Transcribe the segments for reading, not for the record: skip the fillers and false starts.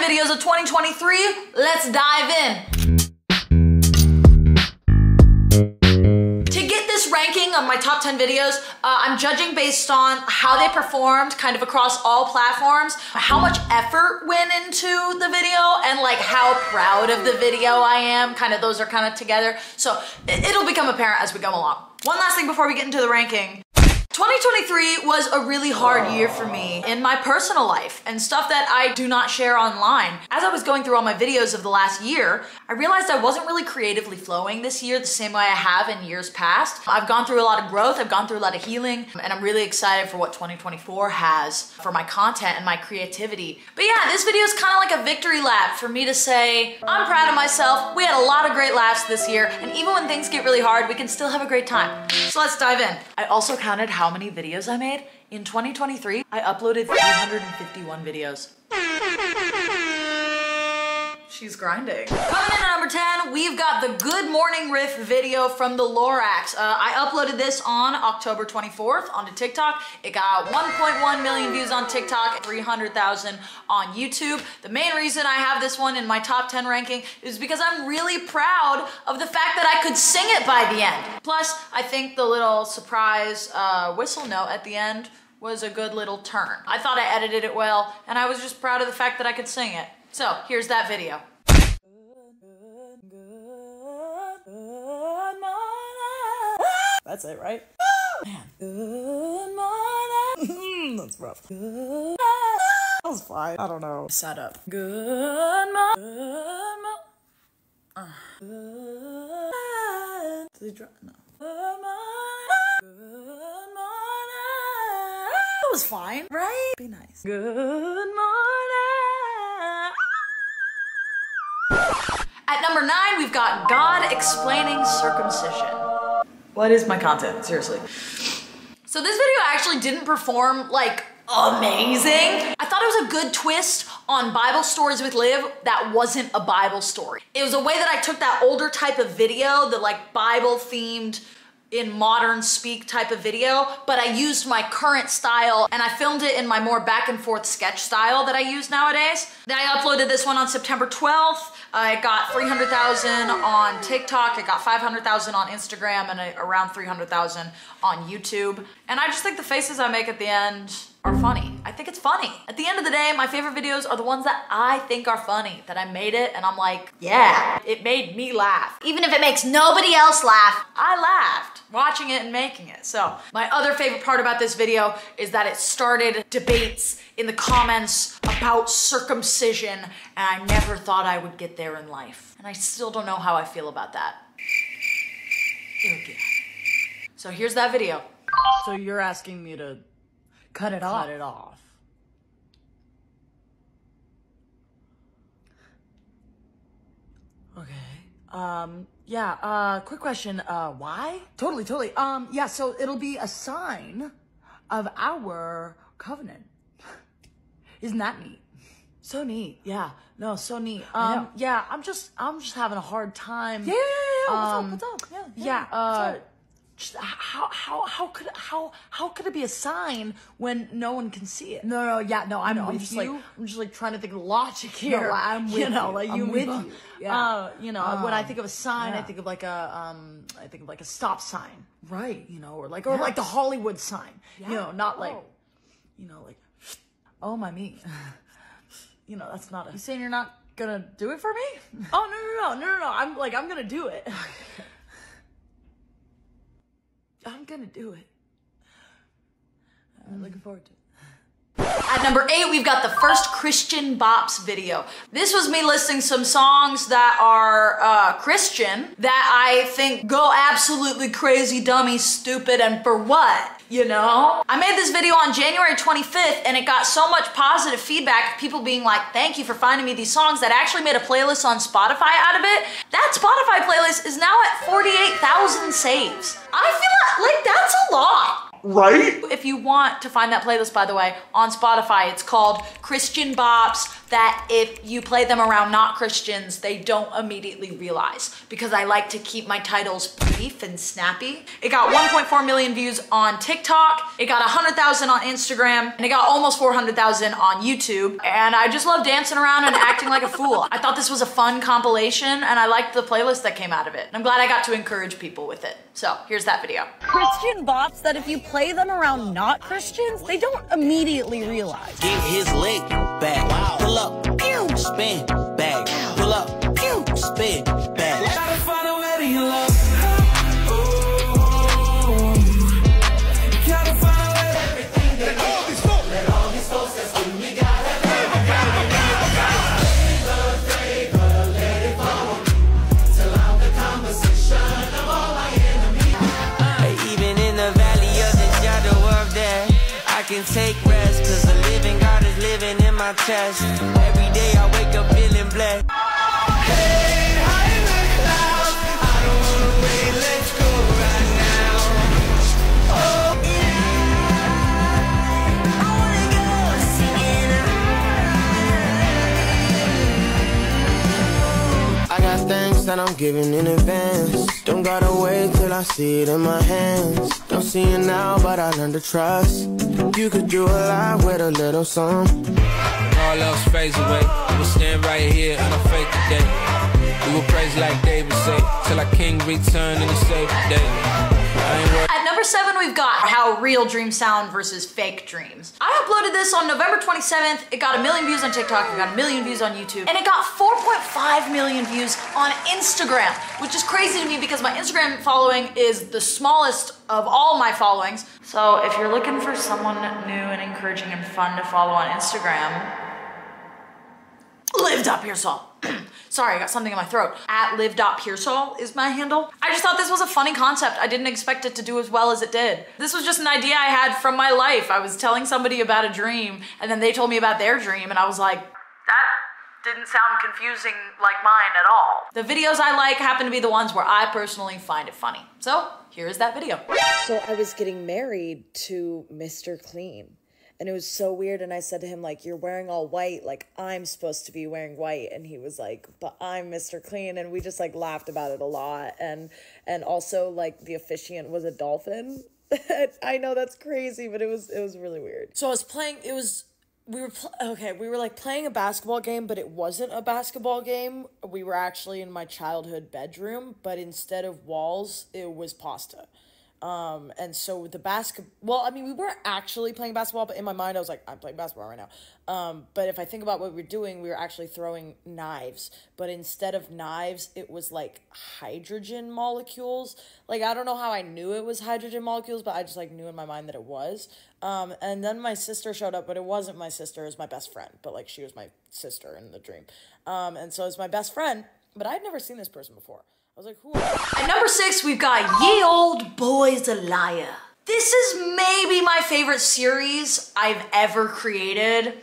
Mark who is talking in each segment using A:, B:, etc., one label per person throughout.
A: videos of 2023. Let's dive in. Ranking of my top 10 videos, I'm judging based on how they performed kind of across all platforms, how much effort went into the video, and like how proud of the video I am. Kind of those are kind of together. So it'll become apparent as we go along. One last thing before we get into the ranking. 2023 was a really hard year for me in my personal life and stuff that I do not share online. As I was going through all my videos of the last year, I realized I wasn't really creatively flowing this year the same way I have in years past. I've gone through a lot of growth, I've gone through a lot of healing, and I'm really excited for what 2024 has for my content and my creativity. But yeah, this video is kind of like a victory lap for me to say, I'm proud of myself. We had a lot of great laughs this year, and even when things get really hard, we can still have a great time. So let's dive in. I also counted how many videos I made. In 2023, I uploaded 351 videos. She's grinding. Coming in at number 10, we've got the Good Morning Riff video from the Lorax. I uploaded this on October 24th onto TikTok. It got 1.1 million views on TikTok, 300,000 on YouTube. The main reason I have this one in my top 10 ranking is because I'm really proud of the fact that I could sing it by the end. Plus, I think the little surprise whistle note at the end was a good little turn. I thought I edited it well, and I was just proud of the fact that I could sing it. So, here's that video.
B: That's it, right? Man. Good morning. That's rough. That was fine. I don't know. Set up. Good morning. Did they drop? No. Good morning. Good morning. That was fine, right? Be nice. Good morning.
A: At number 9, we've got God explaining circumcision. What is my content? Seriously. So this video actually didn't perform like amazing. I thought it was a good twist on Bible stories with Liv that wasn't a Bible story. It was a way that I took that older type of video, the like Bible themed in modern speak type of video, but I used my current style and I filmed it in my more back and forth sketch style that I use nowadays. Then I uploaded this one on September 12th. It got 300,000 on TikTok, it got 500,000 on Instagram, and around 300,000 on YouTube. And I just think the faces I make at the end are funny. I think it's funny. At the end of the day, my favorite videos are the ones that I think are funny, that I made it and I'm like, yeah, it made me laugh. Even if it makes nobody else laugh, I laughed watching it and making it. So my other favorite part about this video is that it started debates in the comments about circumcision, and I never thought I would get there in life. And I still don't know how I feel about that. Okay. So here's that video.
B: So you're asking me to cut it off? Cut it off. Okay. Yeah, quick question, why? Totally. Yeah, so it'll be a sign of our covenant. Isn't that neat? So neat, yeah. No, so neat. Yeah, I'm just having a hard time. Yeah. What's up? Yeah. Just how could it be a sign when no one can see it? No, I'm just like trying to think of logic here. No, I'm with you. Like I'm with you. Yeah. When I think of a sign, I think of like a stop sign, right? Or like the Hollywood sign. Yeah. Not like, like, oh my me. That's not a. You saying you're not gonna do it for me? Oh no. I'm gonna do it. I'm gonna do it. I'm looking forward to it.
A: At number 8, we've got the first Christian Bops video. This was me listing some songs that are Christian that I think go absolutely crazy, dummy, stupid, and for what? I made this video on January 25th and it got so much positive feedback of people being like, thank you for finding me these songs, that I actually made a playlist on Spotify out of it. That Spotify playlist is now at 48,000 saves. I feel like that's a lot.
C: Right?
A: If you want to find that playlist, by the way, on Spotify, it's called Christian Bops, that if you play them around not Christians, they don't immediately realize, because I like to keep my titles brief and snappy. It got 1.4 million views on TikTok, it got 100,000 on Instagram, and it got almost 400,000 on YouTube. And I just love dancing around and acting like a fool. I thought this was a fun compilation, and I liked the playlist that came out of it. And I'm glad I got to encourage people with it. So here's that video.
D: Christian bops that if you play them around not Christians, they don't immediately realize.
E: Get his leg back. Pull up, pew, spin back. Pull up, pew, spin back. Gotta find a way to your love. Gotta find a way. Everything that all these folks. Let all these folks that's when we gotta let it fall. Till I'm the composition of all my enemies. Even in the valley of the shadow of death, I can take rest, cause the living God is living in my chest. Every day I wake up feeling blessed. Hey, high in the clouds, I don't wanna wait, let's go right now. Oh yeah, I wanna go singing. I got things that I'm giving in advance. Don't gotta wait till I see it in my hands. Don't see it now, but I learned to trust. You could do a lot with a little something. All else fades away. We'll stand right here and I'll fake the day. We will praise like David say, till our King return in the safe day.
A: At number 7, we've got how real dreams sound versus fake dreams. I uploaded this on November 27th. It got 1 million views on TikTok, it got 1 million views on YouTube, and it got 4.5 million views on Instagram, which is crazy to me because my Instagram following is the smallest of all my followings. So if you're looking for someone new and encouraging and fun to follow on Instagram, liv.pearsall. Sorry, I got something in my throat. At liv.pearsall is my handle. I just thought this was a funny concept. I didn't expect it to do as well as it did. This was just an idea I had from my life. I was telling somebody about a dream, and then they told me about their dream, and I was like, that didn't sound confusing like mine at all. The videos I like happen to be the ones where I personally find it funny. So here is that video.
F: So I was getting married to Mr. Clean. And it was so weird, and I said to him, like, you're wearing all white, like, I'm supposed to be wearing white, and he was like, but I'm Mr. Clean, and we just, like, laughed about it a lot, and also, like, the officiant was a dolphin. I know that's crazy, but it was really weird. So I was playing, we were, like, playing a basketball game, but it wasn't a basketball game. We were actually in my childhood bedroom, but instead of walls, it was pasta. And so the well, I mean, we weren't actually playing basketball, but in my mind, I was like, I'm playing basketball right now. But if I think about what we were doing, we were actually throwing knives, but instead of knives, it was like hydrogen molecules. Like, I don't know how I knew it was hydrogen molecules, but I just like knew in my mind that it was. And then my sister showed up, but it wasn't my sister, it was my best friend, but like, she was my sister in the dream. And so it was my best friend, but I'd never seen this person before. I was like, who?
A: At number 6, we've got Ye Old Boy's a Liar. This is maybe my favorite series I've ever created.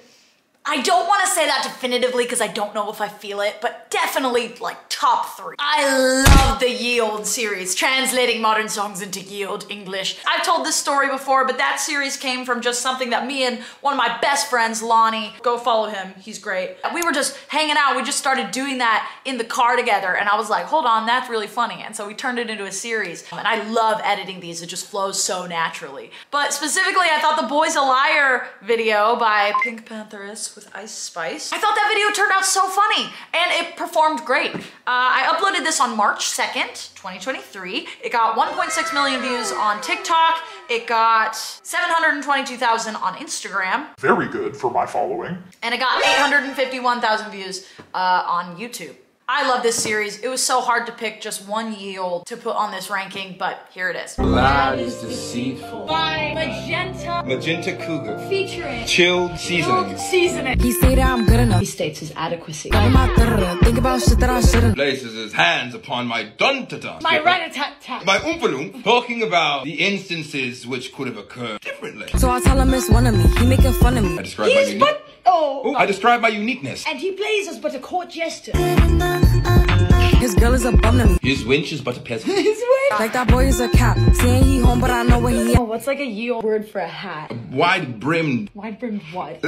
A: I don't want to say that definitively because I don't know if I feel it, but definitely like top 3. I love the Ye Old series, translating modern songs into Ye Old English. I've told this story before, but that series came from just something that me and one of my best friends, Lonnie, go follow him, he's great. We were just hanging out, we just started doing that in the car together, and I was like, hold on, that's really funny. And so we turned it into a series, and I love editing these, it just flows so naturally. But specifically, I thought the Boy's a Liar video by Pink Pantheress with Ice Spice, I thought that video turned out so funny, and it performed great. I uploaded this on March 2nd, 2023. It got 1.6 million views on TikTok. It got 722,000 on Instagram.
C: Very good for my following.
A: And it got 851,000 views on YouTube. I love this series. It was so hard to pick just one Ye Old to put on this ranking, but here it is.
G: Blood is deceitful.
D: By
G: Magenta Cougar.
D: featuring
G: Chilled seasoning.
D: seasoning.
H: He say that I'm good enough.
A: He states his adequacy.
H: Think about shit that I shouldn't.
G: Places his hands upon my dun-ta-dun.
D: My rat-a-tat-tat.
G: My oompa-loom. Talking about the instances which could have occurred differently.
H: So I tell him it's one of me. He making fun of me.
G: I describe my unique
B: Oh.
G: I describe my uniqueness.
B: And he plays us but a court jester.
H: His girl is a bum to me.
G: His wench is but a peasant.
B: His way.
H: Like that boy is a cap. Saying he home, but I know where he is.
B: Oh, what's like a ye-old word for a hat?
G: Wide-brimmed.
B: Wide-brimmed what?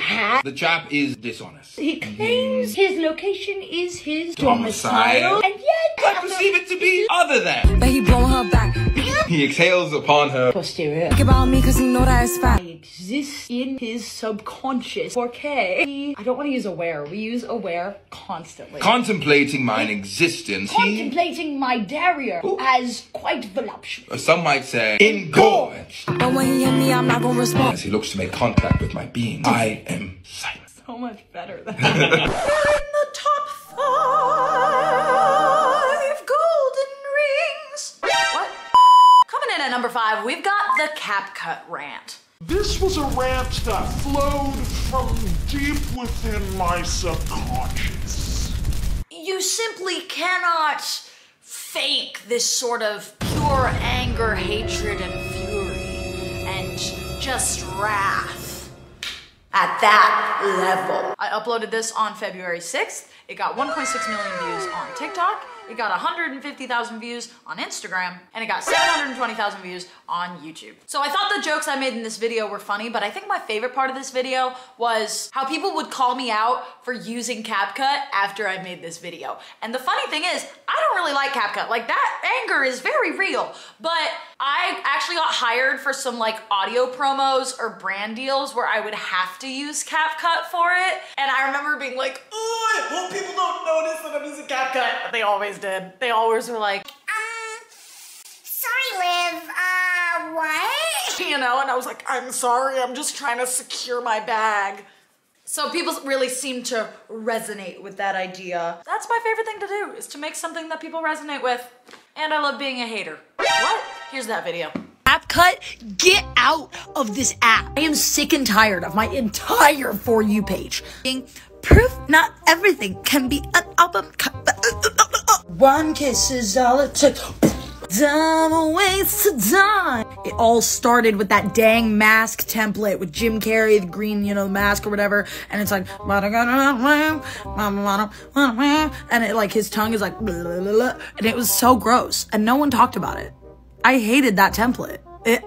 B: Hat?
G: The chap is dishonest.
B: He claims his location is his
G: Domicile.
B: domicile, and yet
G: I perceive it to be other than.
H: But he blowing her back.
G: He exhales upon her.
B: posterior.
H: Think about me cause he know that it's fat.
B: I exist in his subconscious. 4K. I don't want to use aware. We use aware constantly.
G: Contemplating mine existence.
B: Contemplating my derriere as quite voluptuous.
G: Some might say, engorged.
H: But when he hit me, I'm not gonna respond.
G: As he looks to make contact with my being, I am silent.
B: So much better than
A: We're in the top 5 golden rings. What? Coming in at number 5, we've got the Cut Rant.
C: This was a rant that flowed from deep within my subconscious.
A: You simply cannot fake this sort of pure anger, hatred, and fury, and just wrath at that level. I uploaded this on February 6th. It got 1.6 million views on TikTok. It got 150,000 views on Instagram, and it got 720,000 views on YouTube. So I thought the jokes I made in this video were funny, but I think my favorite part of this video was how people would call me out for using CapCut after I made this video. And the funny thing is, I don't really like CapCut. Like, that anger is very real, but I actually got hired for some like audio promos or brand deals where I would have to use CapCut for it. And I remember being like, oh, I hope people don't notice that I'm using CapCut. But they always did. They always were like,
I: sorry, Liv, what?
A: you know, and I was like, I'm sorry, I'm just trying to secure my bag. So people really seem to resonate with that idea. That's my favorite thing to do, is to make something that people resonate with. And I love being a hater. What? Here's that video.
B: CapCut, get out of this app. I am sick and tired of my entire For You page. Proof not everything can be an album cut. One kiss is all it took. Dumb ways to die. It all started with that dang mask template with Jim Carrey, the green, you know, mask or whatever. And it's like, and it like, his tongue is like, and it was so gross. And no one talked about it. I hated that template. It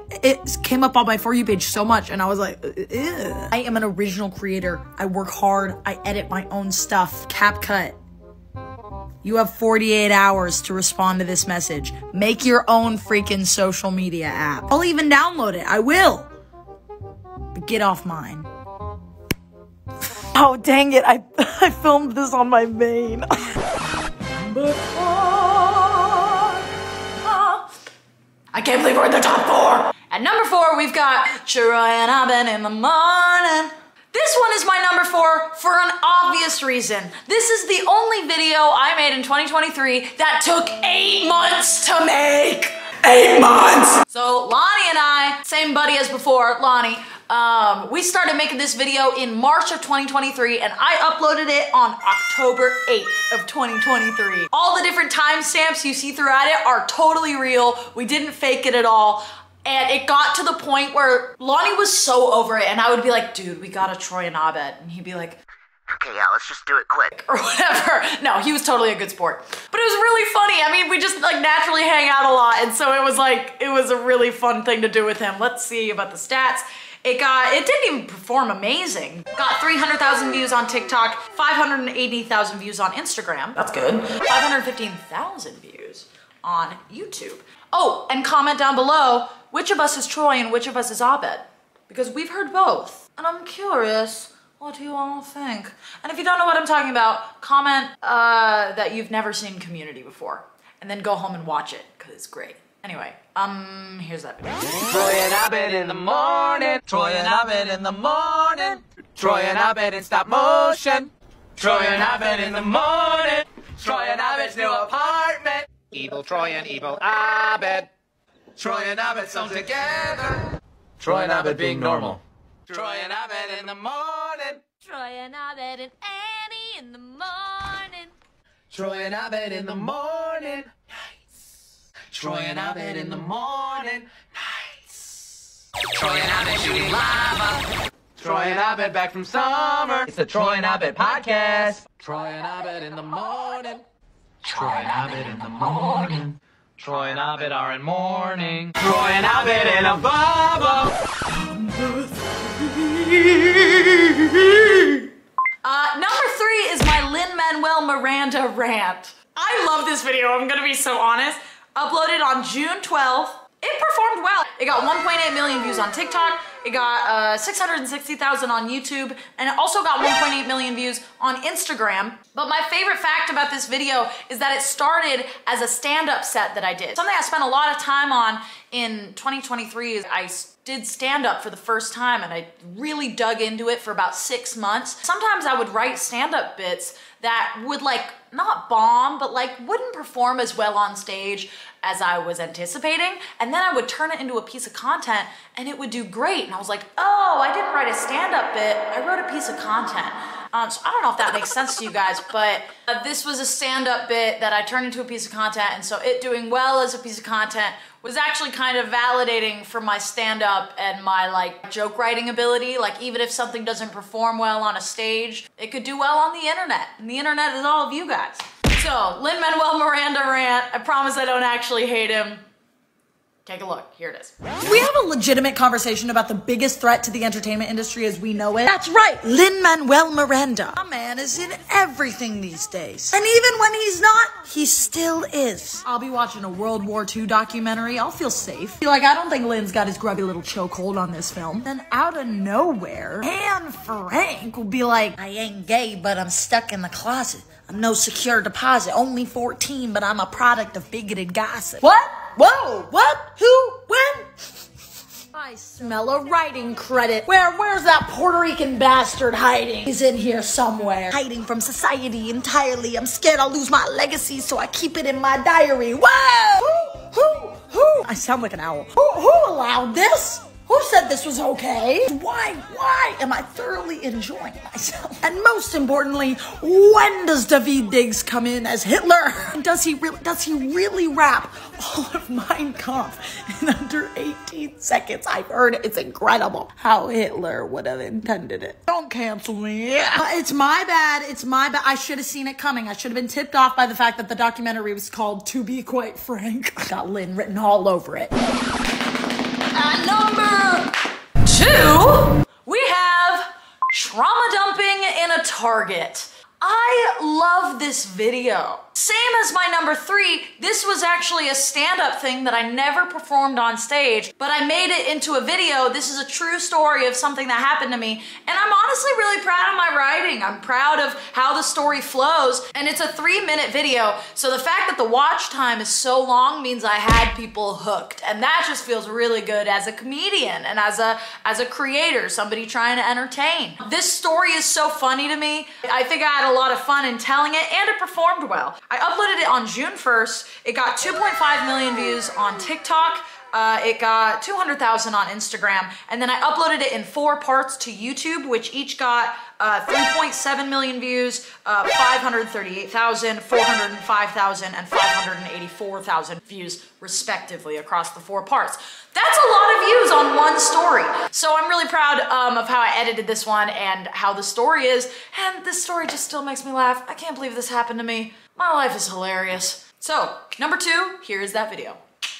B: came up on my For You page so much, and I was like, ew. I am an original creator. I work hard. I edit my own stuff. CapCut. You have 48 hours to respond to this message. Make your own freaking social media app. I'll even download it. I will. But get off mine. Oh, dang it. I filmed this on my main.
A: I can't believe we're in the top 4. At number 4, we've got Troy and Abed in the morning. This one is my number 4 for an obvious reason. This is the only video I made in 2023 that took 8 months to make. 8 months! So Lonnie and I, same buddy as before, Lonnie, we started making this video in March of 2023, and I uploaded it on October 8th of 2023. All the different timestamps you see throughout it are totally real. We didn't fake it at all. And it got to the point where Lonnie was so over it, and I would be like, dude, we got a Troy and Abed. And he'd be like,
I: Okay, yeah, let's just do it quick.
A: or whatever. No, he was totally a good sport. But it was really funny. I mean, we just like naturally hang out a lot. And so it was like, it was a really fun thing to do with him. Let's see about the stats. It didn't even perform amazing. Got 300,000 views on TikTok, 580,000 views on Instagram. That's good. 515,000 views on YouTube. Oh, and comment down below, which of us is Troy and which of us is Abed? Because we've heard both. And I'm curious, what do you all think? And if you don't know what I'm talking about, comment that you've never seen Community before. And then go home and watch it, because it's great. Anyway, here's that video.
E: Troy and Abed in the morning. Troy and Abed in the morning. Troy and Abed in stop motion. Troy and Abed in the morning. Troy and Abed's new apartment. Evil Troy and evil Abed. Troy and Abed sung together. Troy and Abed being normal. Troy and Abed in the morning.
I: Troy and Abed and Annie in the morning.
E: Troy and Abed in the morning. Nice. Troy and Abed in the morning. Nice. Troy and Abed shooting lava. Troy and Abed back from summer. It's the Troy and Abed podcast. Troy and Abed in the morning. Troy and Abed in the morning. Troy and Abed are in mourning. Troy and Abed in a bubble.
A: Number 3 is my Lin-Manuel Miranda rant. I love this video, I'm gonna be so honest. Uploaded on June 12th. It performed well. It got 1.8 million views on TikTok. It got 660,000 on YouTube, and it also got 1.8 million views on Instagram. But my favorite fact about this video is that it started as a stand-up set that I did. Something I spent a lot of time on in 2023 is I did stand-up for the first time, and I really dug into it for about 6 months. Sometimes I would write stand-up bits that would like not bomb, but like wouldn't perform as well on stage as I was anticipating. And then I would turn it into a piece of content and it would do great. And I was like, oh, I didn't write a stand-up bit, I wrote a piece of content. So I don't know if that makes sense to you guys, but this was a stand-up bit that I turned into a piece of content, and so it doing well as a piece of content was actually kind of validating for my stand-up and my like joke writing ability. Like even if something doesn't perform well on a stage, it could do well on the internet, and the internet is all of you guys. So, Lin-Manuel Miranda rant. I promise I don't actually hate him. Take a look, here it is.
B: We have a legitimate conversation about the biggest threat to the entertainment industry as we know it. That's right, Lin-Manuel Miranda. My man is in everything these days. And even when he's not, he still is. I'll be watching a World War II documentary, I'll feel safe. Like, I don't think Lynn's got his grubby little chokehold on this film. Then out of nowhere, Anne Frank will be like, I ain't gay, but I'm stuck in the closet. I'm no secure deposit, only 14, but I'm a product of bigoted gossip. What? Whoa, what? Who? When? I smell a writing credit. Where's that Puerto Rican bastard hiding? He's in here somewhere. Hiding from society entirely. I'm scared I'll lose my legacy, so I keep it in my diary. Whoa! Who? I sound like an owl. Who allowed this? Who said this was okay? Why am I thoroughly enjoying myself? And most importantly, when does David Diggs come in as Hitler? And does he really rap all of Mein Kampf in under 18 seconds? I've heard it. It's incredible how Hitler would have intended it. Don't cancel me. It's my bad. It's my bad. I should have seen it coming. I should have been tipped off by the fact that the documentary was called To Be Quite Frank. I got Linn written all over it.
A: At number 2, we have trauma dumping in a Target. I love this video. Same as my number 3, this was actually a stand-up thing that I never performed on stage, but I made it into a video. This is a true story of something that happened to me, and I'm honestly really proud of my writing. I'm proud of how the story flows, and it's a 3-minute video, so the fact that the watch time is so long means I had people hooked, and that just feels really good as a comedian and as a creator, somebody trying to entertain. This story is so funny to me. I think I had a lot of fun in telling it, and it performed well. I uploaded it on June 1st. It got 2.5 million views on TikTok. It got 200,000 on Instagram, and then I uploaded it in 4 parts to YouTube, which each got 3.7 million views, 538,000, 405,000, and 584,000 views respectively across the 4 parts. That's a lot of views on one story. So I'm really proud of how I edited this one and how the story is, and this story just still makes me laugh. I can't believe this happened to me. My life is hilarious. So, number 2, here is that video.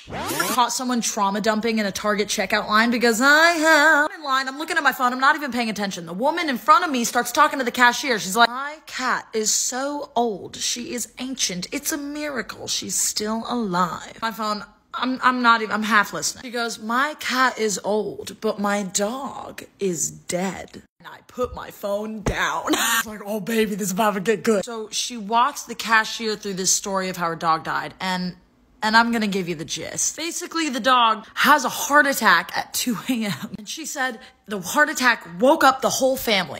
B: I caught someone trauma dumping in a Target checkout line because I'm in line, I'm looking at my phone, I'm not even paying attention. The woman in front of me starts talking to the cashier. She's like, my cat is so old. She is ancient. It's a miracle she's still alive. My phone, I'm half listening. She goes, my cat is old, but my dog is dead. And I put my phone down. I was like, oh baby, this is about to get good. So she walks the cashier through this story of how her dog died, and I'm gonna give you the gist. Basically, the dog has a heart attack at 2 a.m. And she said the heart attack woke up the whole family.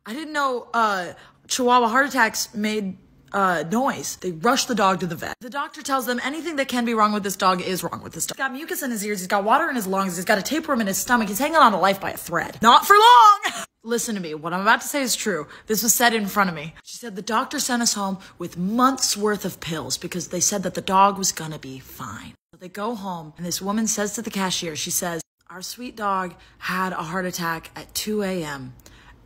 B: I didn't know Chihuahua heart attacks made noise. They rush the dog to the vet. The doctor tells them anything that can be wrong with this dog is wrong with this dog. He's got mucus in his ears, he's got water in his lungs, he's got a tapeworm in his stomach, he's hanging on to life by a thread. Not for long! Listen to me, what I'm about to say is true. This was said in front of me. She said the doctor sent us home with months worth of pills because they said that the dog was gonna be fine. So they go home and this woman says to the cashier, she says, Our sweet dog had a heart attack at 2 a.m.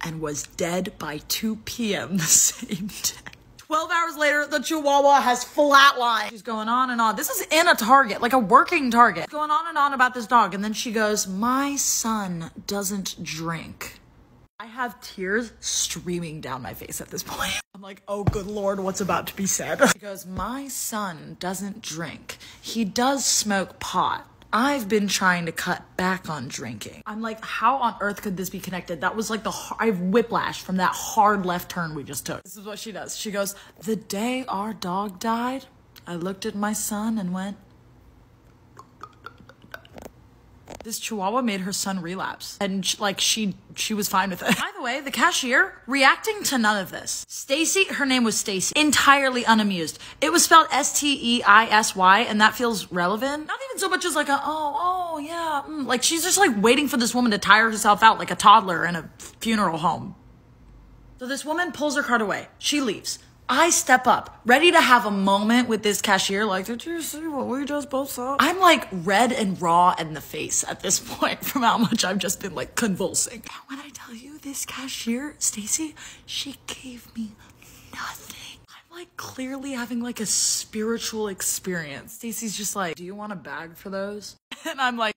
B: and was dead by 2 p.m. the same day. 12 hours later, the Chihuahua has flatlined. She's going on and on. This is in a Target, like a working Target. Going on and on about this dog. And then she goes, my son doesn't drink. I have tears streaming down my face at this point. I'm like, oh, good Lord, what's about to be said? She goes, my son doesn't drink. He does smoke pot. I've been trying to cut back on drinking. I'm like, how on earth could this be connected? That was like I have whiplash from that hard left turn we just took. This is what she does. She goes, the day our dog died, I looked at my son and went, this Chihuahua made her son relapse. And she was fine with it. By the way, the cashier reacting to none of this. Stacy, her name was Stacy, entirely unamused. It was spelled S-T-E-I-S-Y, and that feels relevant. Not even so much as like a, oh, yeah. Like she's just like waiting for this woman to tire herself out like a toddler in a funeral home. So this woman pulls her cart away. She leaves. I step up, ready to have a moment with this cashier, like, did you see what we just both saw? I'm like red and raw in the face at this point from how much I've just been like convulsing. And when I tell you this cashier, Stacy, she gave me nothing. I'm like clearly having like a spiritual experience. Stacy's just like, do you want a bag for those? And I'm like,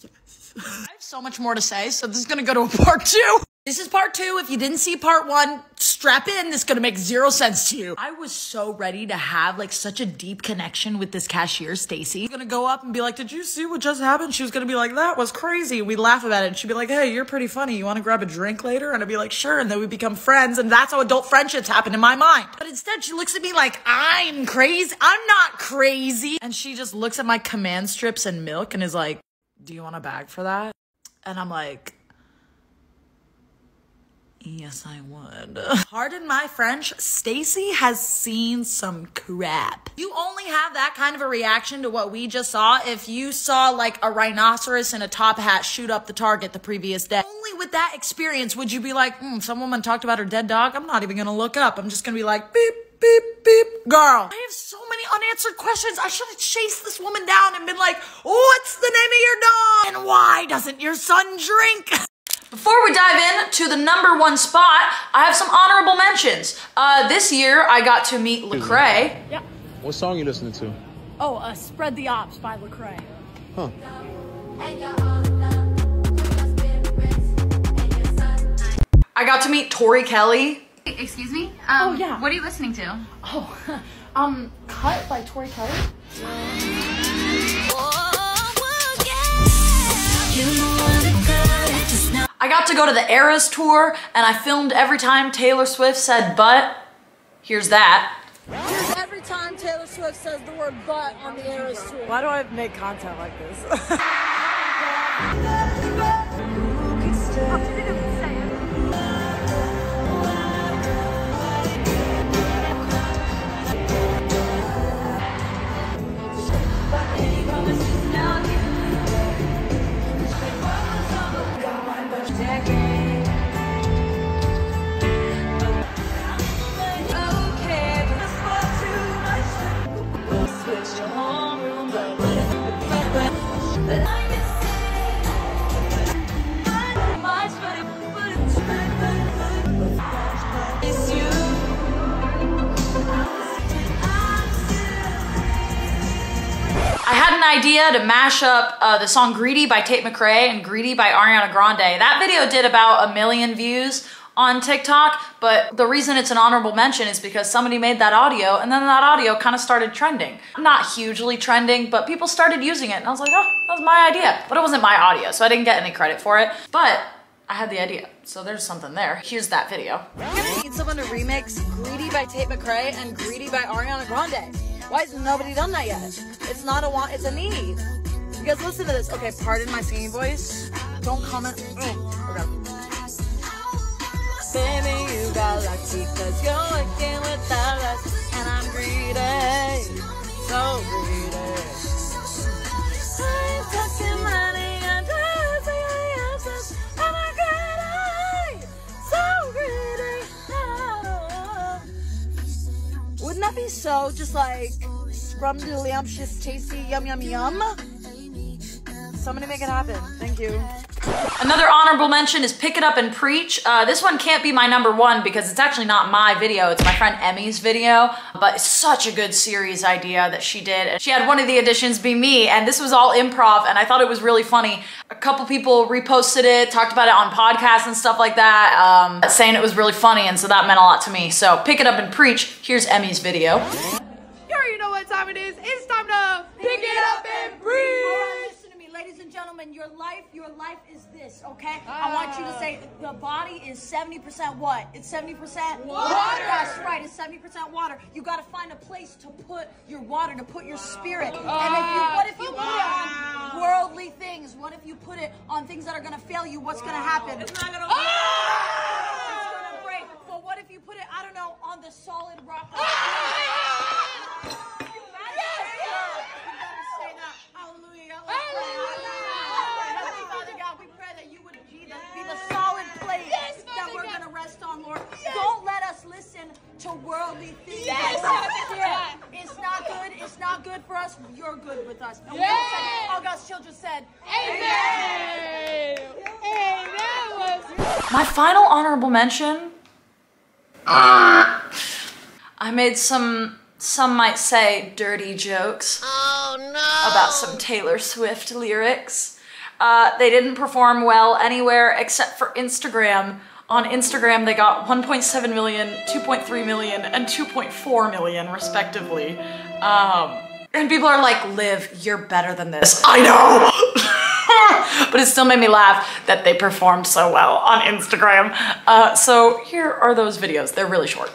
B: yes. I have so much more to say, so this is gonna go to a part 2. This is part 2. If you didn't see part 1, strap in. This is gonna make 0 sense to you. I was so ready to have like such a deep connection with this cashier, Stacy. I'm gonna go up and be like, did you see what just happened? She was gonna be like, that was crazy. We'd laugh about it. And she'd be like, hey, you're pretty funny. You wanna grab a drink later? And I'd be like, sure. And then we become friends. And that's how adult friendships happen in my mind. But instead she looks at me like I'm crazy. I'm not crazy. And she just looks at my command strips and milk and is like, do you want a bag for that? And I'm like, yes, I would. Pardon my French, Stacy has seen some crap. You only have that kind of a reaction to what we just saw if you saw like a rhinoceros in a top hat shoot up the Target the previous day. Only with that experience would you be like, some woman talked about her dead dog. I'm not even gonna look it up. I'm just gonna be like, beep, beep, beep. Girl, I have so many unanswered questions. I should have chased this woman down and been like, what's the name of your dog? And why doesn't your son drink?
A: Before we dive in to the #1 spot, I have some honorable mentions. This year, I got to meet Lecrae.
J: Yeah. What song are you listening to?
D: Oh, Spread the Ops by Lecrae.
J: Huh.
A: I got to meet Tori Kelly.
I: Excuse me?
D: Oh, yeah.
I: What are you listening to?
D: Oh, Cut by Tori Kelly.
A: I got to go to the Eras tour, and I filmed every time Taylor Swift said but. Here's that.
D: Here's every time Taylor Swift says the word but on the Eras tour.
B: Why do I make content like this?
A: I had an idea to mash up the song Greedy by Tate McRae and Greedy by Ariana Grande. That video did about 1 million views on TikTok, but the reason it's an honorable mention is because somebody made that audio and then that audio kind of started trending. Not hugely trending, but people started using it and I was like, oh, that was my idea. But it wasn't my audio, so I didn't get any credit for it. But I had the idea, so there's something there. Here's that video.
D: I'm gonna need someone to remix Greedy by Tate McRae and Greedy by Ariana Grande. Why has nobody done that yet? It's not a want, it's a need. Because listen to this. Okay, pardon my singing voice. Don't comment. Oh, okay. Baby, you got lucky cause you're working with the rest. And I'm greedy, so greedy. I'm talking money and answers. And I'm greedy, so greedy. Oh. Wouldn't that be so just like scrumdiddlyumptious, tasty, yum, yum, yum? somebody make it happen. Thank you.
A: Another honorable mention is Pick It Up and Preach. This one can't be my #1 because it's actually not my video. It's my friend Emmy's video, but it's such a good series idea that she did. And she had one of the additions be me, and this was all improv, and I thought it was really funny. A couple people reposted it, talked about it on podcasts and stuff like that, saying it was really funny, and so that meant a lot to me. So Pick It Up and Preach. Here's Emmy's video.
K: You already know what time it is. It's time to pick it up and breathe. Listen to me, ladies and gentlemen. Your life is this, okay? I want you to say the body is 70% what? It's 70% water. That's right. It's 70% water. You got to find a place to put your water, to put your spirit. And what if you put it on worldly things? What if you put it on things that are gonna fail you? What's gonna happen? It's not gonna. It's gonna break. But what if you put it, I don't know, on the solid rock? Don't let us listen to worldly things. It's not good. It's not good for us. You're good with us. And all God's children said, Amen.
A: My final honorable mention. I made some might say dirty jokes about some Taylor Swift lyrics. They didn't perform well anywhere except for Instagram. On Instagram, they got 1.7 million, 2.3 million, and 2.4 million, respectively. And people are like, Liv, you're better than this. I know! But it still made me laugh that they performed so well on Instagram. So here are those videos. They're really short.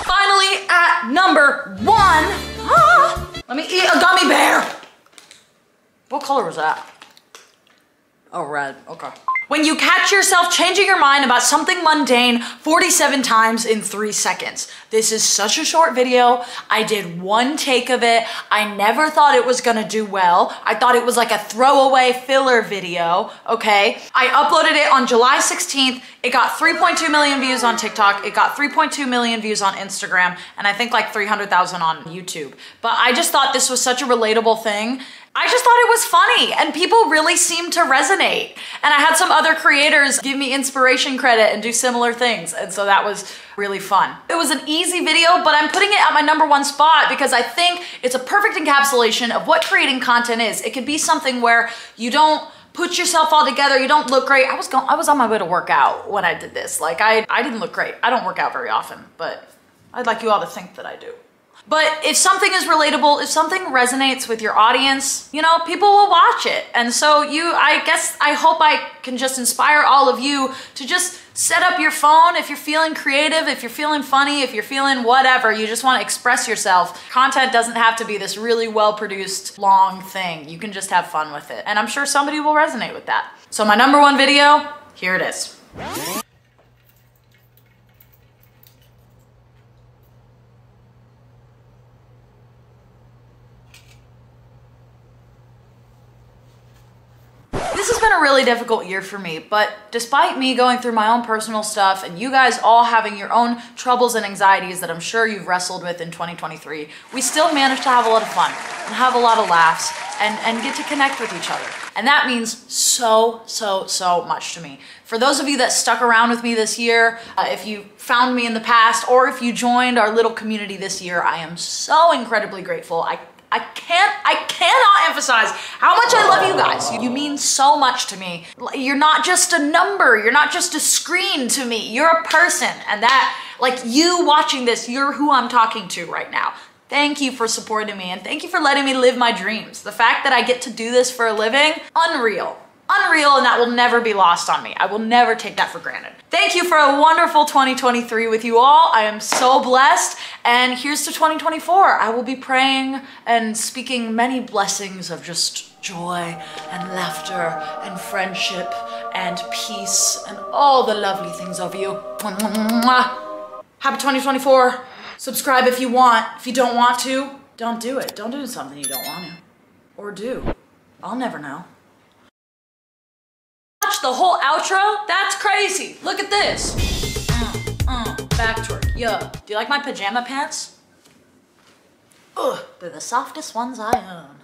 A: Finally, at #1, let me eat a gummy bear. What color was that? Oh, red, okay. When you catch yourself changing your mind about something mundane 47 times in 3 seconds. This is such a short video. I did 1 take of it. I never thought it was gonna do well. I thought it was like a throwaway filler video, okay? I uploaded it on July 16th. It got 3.2 million views on TikTok. It got 3.2 million views on Instagram, and I think like 300,000 on YouTube. But I just thought this was such a relatable thing. I just thought it was funny, and people really seemed to resonate. And I had some other creators give me inspiration credit and do similar things, and so that was really fun. It was an easy video, but I'm putting it at my #1 spot because I think it's a perfect encapsulation of what creating content is. It could be something where you don't put yourself all together, you don't look great. I was on my way to work out when I did this. Like, I didn't look great. I don't work out very often, but I'd like you all to think that I do. But if something is relatable, if something resonates with your audience, you know, people will watch it. And so I hope I can just inspire all of you to just set up your phone if you're feeling creative, if you're feeling funny, if you're feeling whatever, you just want to express yourself. Content doesn't have to be this really well-produced, long thing. You can just have fun with it. And I'm sure somebody will resonate with that. So my #1 video, here it is. This has been a really difficult year for me, but despite me going through my own personal stuff and you guys all having your own troubles and anxieties that I'm sure you've wrestled with in 2023, we still managed to have a lot of fun and have a lot of laughs and get to connect with each other. And that means so much to me. For those of you that stuck around with me this year, if you found me in the past or if you joined our little community this year, I am so incredibly grateful. I cannot emphasize how much I love you guys. You mean so much to me. You're not just a number, you're not just a screen to me, you're a person. And that, like you watching this, you're who I'm talking to right now. Thank you for supporting me and thank you for letting me live my dreams. The fact that I get to do this for a living, unreal. Unreal, and that will never be lost on me. I will never take that for granted. Thank you for a wonderful 2023 with you all. I am so blessed, and here's to 2024. I will be praying and speaking many blessings of just joy and laughter and friendship and peace and all the lovely things of you. Happy 2024. Subscribe if you want. If you don't want to, don't do it. Don't do something you don't want to. Or do. I'll never know. watch the whole outro? That's crazy. Look at this. Back twerk. Yeah. Do you like my pajama pants? Ugh, they're the softest ones I own.